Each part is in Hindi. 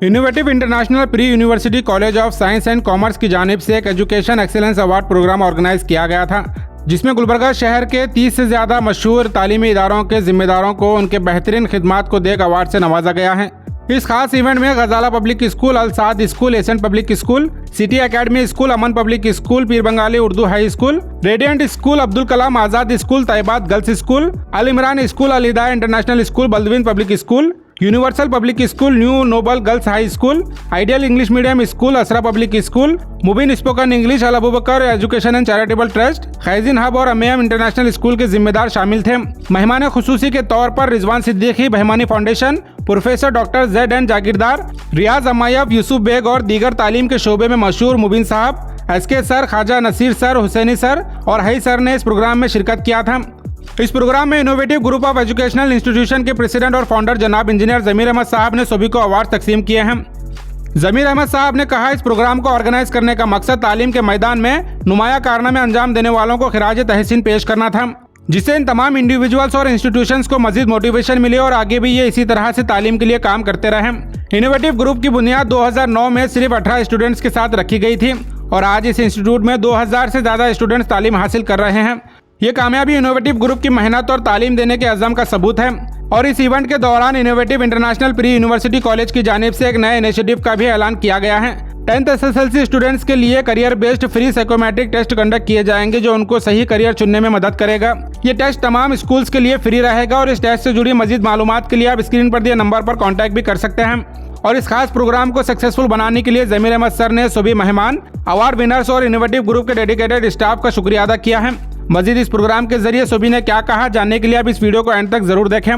Innovative international pre university college of science and commerce की जानिब से एक education excellence award program organize किया गया था, जिसमें गुलबर्गा शहर के 30 से ज़्यादा मशहूर तालीमी इदारों के जिम्मेदारों को उनके बेहतरीन खिदमात को देख अवार्ड से नवाजा गया है। इस खास इवेंट में Gazala public school, Al-Saad school, ascent public school, city academy school, Aman public school, Peer Bengali Urdu high school, radiant school, Abdul Kalam Azad school, Taiyabat girls school, Al Imran school, Al Hidaya international school, Baldwin public school, universal public school, new noble girls high school, ideal English medium school, Asra public school, Mubeen spoken English, Al Abubakar education and charitable trust, Khaizin hub और अमेयम इंटरनेशनल स्कूल के जिम्मेदार शामिल थे। मेहमान खुसूसी के तौर पर Rizwan Siddiqui, Bahmani foundation, professor doctor ZN जागीरदार, रियाज अमायब, यूसुफ बेग और दीगर तालीम के शोबे में मशहूर मुबीन साहब, SK sir, Khwaja Naseer sir, Husaini sir और हई सर ने इस प्रोग्राम में शिरकत किया था। इस प्रोग्राम में innovative group of educational institution के प्रेसिडेंट और फाउंडर जनाब इंजीनियर जमीर अहमद साहब ने सभी को अवार्ड तकसीम किए हैं। जमीर अहमद साहब ने कहा, इस प्रोग्राम को ऑर्गेनाइज करने का मकसद तालीम के मैदान में नुमाया कारनामे अंजाम देने वालों को खिराज तहसीन पेश करना था, जिससे इन तमाम इंडिविजुअल्स और इंस्टीट्यूशंस को मजीद मोटिवेशन मिले और आगे भी ये इसी तरह से तालीम के लिए काम करते रहें। इनोवेटिव ग्रुप की बुनियाद 2009 में सिर्फ 18 स्टूडेंट्स के साथ रखी गई थी और आज इस इंस्टीट्यूट में 2000 से ज़्यादा स्टूडेंट्स तालीम हासिल कर रहे हैं। ये कामयाबी इनोवेटिव ग्रुप की मेहनत और तालीम देने के अज़म का सबूत है। और इस इवेंट के दौरान innovative international pre university college की जानिब से एक नए इनिशिएटिव का भी ऐलान किया गया है। 10th SSLC स्टूडेंट्स के लिए career based free psychometric test conduct किए जाएंगे, जो उनको सही करियर चुनने में मदद करेगा। ये टेस्ट तमाम स्कूल्स के लिए फ्री रहेगा और इस टेस्ट से जुड़ी मजीद मालूमात के लिए आप स्क्रीन पर दिए नंबर पर कॉन्टैक्ट भी कर सकते हैं। और इस खास प्रोग्राम को सक्सेसफुल बनाने के लिए जमीर अहमद सर ने सभी मेहमान, अवार्ड विनर्स और इनोवेटिव ग्रुप के डेडिकेटेड स्टाफ का शुक्रिया अदा किया है। मजीद इस प्रोग्राम के जरिए सभी ने क्या कहा, जानने के लिए आप इस वीडियो को एंड तक जरूर देखें।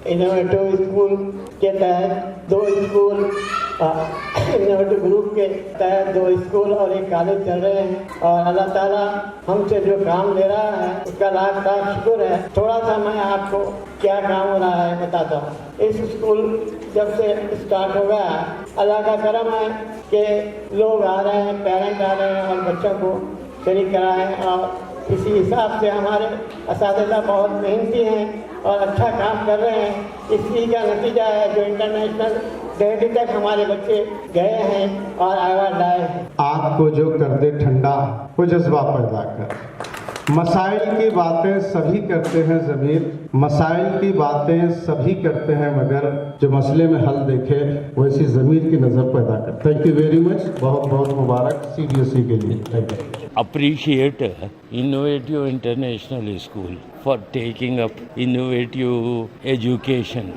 इनोवेटिव स्कूल के तहत इनोवेटिव ग्रुप के तहत 2 स्कूल और 1 कॉलेज चल रहे हैं और अल्लाह ताला हमसे जो काम ले रहा है उसका लाख लाख शुक्र है। थोड़ा सा मैं आपको क्या काम हो रहा है बताता हूँ। इस स्कूल जब से स्टार्ट हो गया, अल्लाह का करम है कि लोग आ रहे हैं, पेरेंट आ रहे हैं और बच्चों को शरीक कराएं और इसी हिसाब से हमारे असातिज़ा बहुत मेहनती हैं और अच्छा काम कर रहे हैं। इसी का नतीजा है जो इंटरनेशनल दिल्ली तक हमारे बच्चे गए हैं और अवार्ड लाए हैं। आपको जो कर दे ठंडा वो जज्बा पैदा कर। मसाइल की बातें सभी करते हैं ज़मीर, मसाइल की बातें सभी करते हैं, मगर जो मसले में हल देखे वैसी ज़मीर की नज़र पैदा कर। Thank you very much. बहुत बहुत मुबारक CBSE के लिए। Thank you. Appreciate Innovative International School for taking up innovative education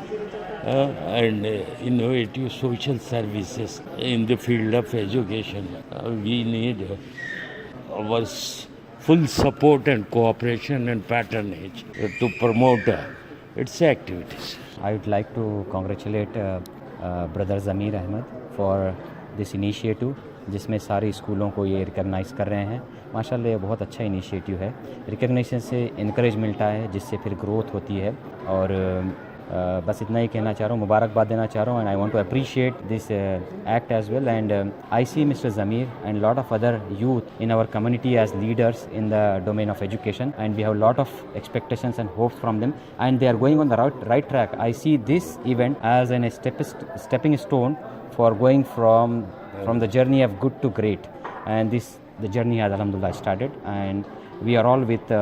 and innovative social services in the field of education. We need our full support and cooperation and patronage to promote its activities. I would like to congratulate brother Zamir Ahmed for this initiative, जिसमें सारे स्कूलों को ये रिकॉग्नाइज़ कर रहे हैं। माशाल्लाह ये बहुत अच्छा इनिशिएटिव है। रिकॉग्निशन से इनकरेज मिलता है, जिससे फिर ग्रोथ होती है और बस इतना ही कहना चाह रहा हूँ, मुबारकबाद देना चाह रहा हूँ, and I want to appreciate this act as well, and I see mister Zameer and lot of other youth in our community as leaders in the domain of education, and we have lot of expectations and hopes from them, and they are going on the right track. I see this event as an stepping stone for going from the journey of good to great, and the journey has alhamdulillah started, and we are all with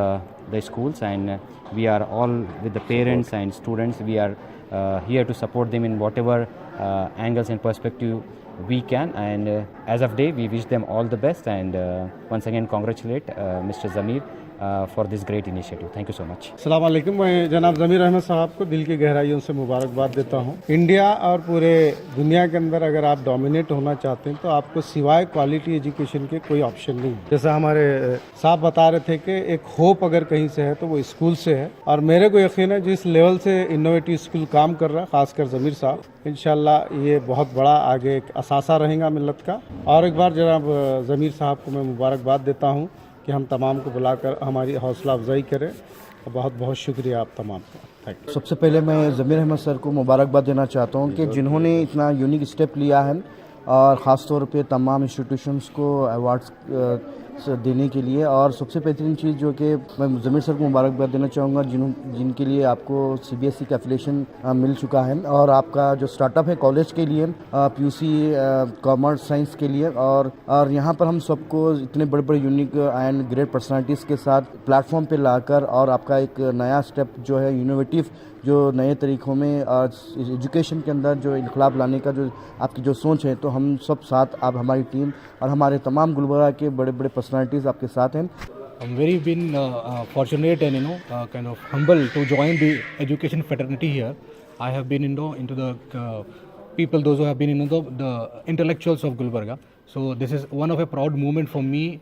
the schools, and we are all with the parents and students. We are here to support them in whatever angles and perspective we can, and as of day we wish them all the best, and once again congratulate Mr. Zamir for this great initiative. Thank you so much. अस्सलाम वालेकुम। मैं जनाब ज़मीर अहमद साहब को दिल की गहराइयों से मुबारकबाद देता हूँ। इंडिया और पूरे दुनिया के अंदर अगर आप डोमिनेट होना चाहते हैं तो आपको सिवाय क्वालिटी एजुकेशन के कोई ऑप्शन नहीं है। जैसा हमारे साहब बता रहे थे कि एक होप अगर कहीं से है तो वो स्कूल से है, और मेरे को यकीन है जिस लेवल से इनोवेटिव स्कूल काम कर रहा है, खासकर ज़मीर साहब, इंशाल्लाह ये बहुत बड़ा आगे एक असासा रहेगा मिल्लत का। और एक बार जनाब ज़मीर साहब को मैं मुबारकबाद देता हूँ कि हम तमाम को बुलाकर हमारी हौसला अफजाई करें। बहुत बहुत शुक्रिया आप तमाम का, थैंक यू। सबसे पहले मैं ज़मीर अहमद सर को मुबारकबाद देना चाहता हूँ कि जिन्होंने इतना यूनिक स्टेप लिया है, और ख़ास तौर पे तमाम इंस्टीट्यूशंस को अवार्ड्स देने के लिए। और सबसे बेहतरीन चीज़ जो कि मैं ज़मीर सर को मुबारकबाद देना चाहूँगा जिनके लिए आपको CBSE का एफिलिएशन मिल चुका है, और आपका जो स्टार्टअप है कॉलेज के लिए, PUC कॉमर्स साइंस के लिए, और यहाँ पर हम सबको इतने बड़े बड़े यूनिक एंड ग्रेट पर्सनालिटीज़ के साथ प्लेटफॉर्म पे लाकर, और आपका एक नया स्टेप जो है इनोवेटिव जो नए तरीक़ों में एजुकेशन के अंदर जो इनकलाब लाने का जो आपकी जो सोच है, तो हम सब साथ, आप हमारी टीम और हमारे तमाम गुलबर्गा के बड़े बड़े पर्सनालिटीज़ आपके साथ हैं। I'm very fortunate and kind of humble to join the education fraternity here. I have been into the people, those who have been the intellectuals of Gulbarga. So this is one of a proud moment for me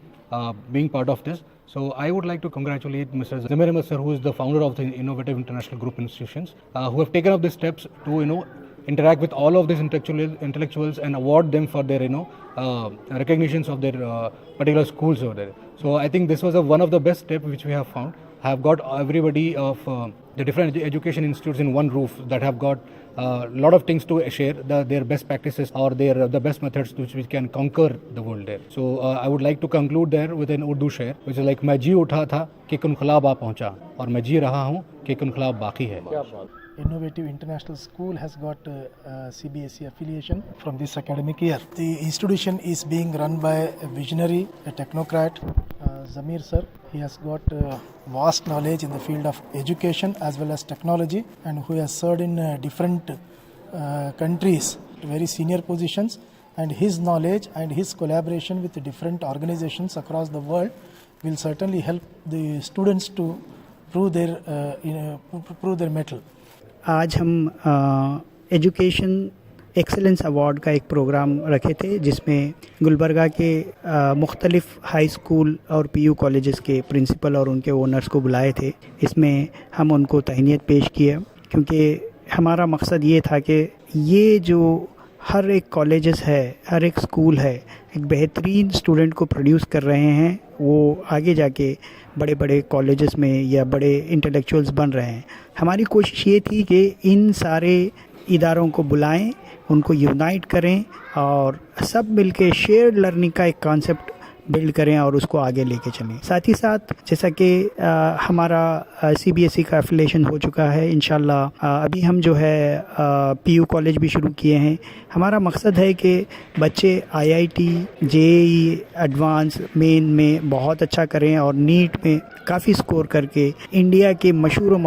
being part of this. So I would like to congratulate Mr. Zamir Ahmed sir, who is the founder of the Innovative International Group Institutions, who have taken up these steps to interact with all of these intellectuals and award them for their recognitions of their particular schools over there. So I think this was one of the best steps which we have found. Have got everybody of the different education institutes in one roof that have got a lot of things to share, their best practices or the best methods which we can conquer the world there. So I would like to conclude there with an Urdu शेर which is like मैं जी उठा था कि इनकलाब आ पहुंचा और मैं जी रहा हूं कि इनकलाब बाकी है. Innovative International School has got CBSE affiliation from this academic year. The institution is being run by a visionary, a technocrat, Zamir sir. He has got vast knowledge in the field of education as well as technology, and who has served in different countries to very senior positions. And his knowledge and his collaboration with the different organizations across the world will certainly help the students to prove their mettle. आज हम एजुकेशन एक्सेलेंस अवार्ड का एक प्रोग्राम रखे थे, जिसमें गुलबर्गा के मुख्तलिफ हाई स्कूल और PU कॉलेजेस के प्रिंसिपल और उनके ओनर्स को बुलाए थे. इसमें हम उनको तहनीत पेश किया, क्योंकि हमारा मकसद ये था कि ये जो हर एक कॉलेजेस है, हर एक स्कूल है, एक बेहतरीन स्टूडेंट को प्रोड्यूस कर रहे हैं, वो आगे जाके बड़े बड़े कॉलेजेस में या बड़े इंटेलेक्चुअल्स बन रहे हैं. हमारी कोशिश ये थी कि इन सारे इदारों को बुलाएं, उनको यूनाइट करें और सब मिलके शेयर्ड लर्निंग का एक कॉन्सेप्ट बिल्ड करें और उसको आगे लेके चलें. साथ ही साथ जैसा कि हमारा CBSE का एफिलिएशन हो चुका है, इंशाल्लाह अभी हम जो है PU कॉलेज भी शुरू किए हैं. हमारा मकसद है कि बच्चे IIT, JEE एडवांस, मेन में बहुत अच्छा करें और नीट में काफ़ी स्कोर करके इंडिया के मशहूर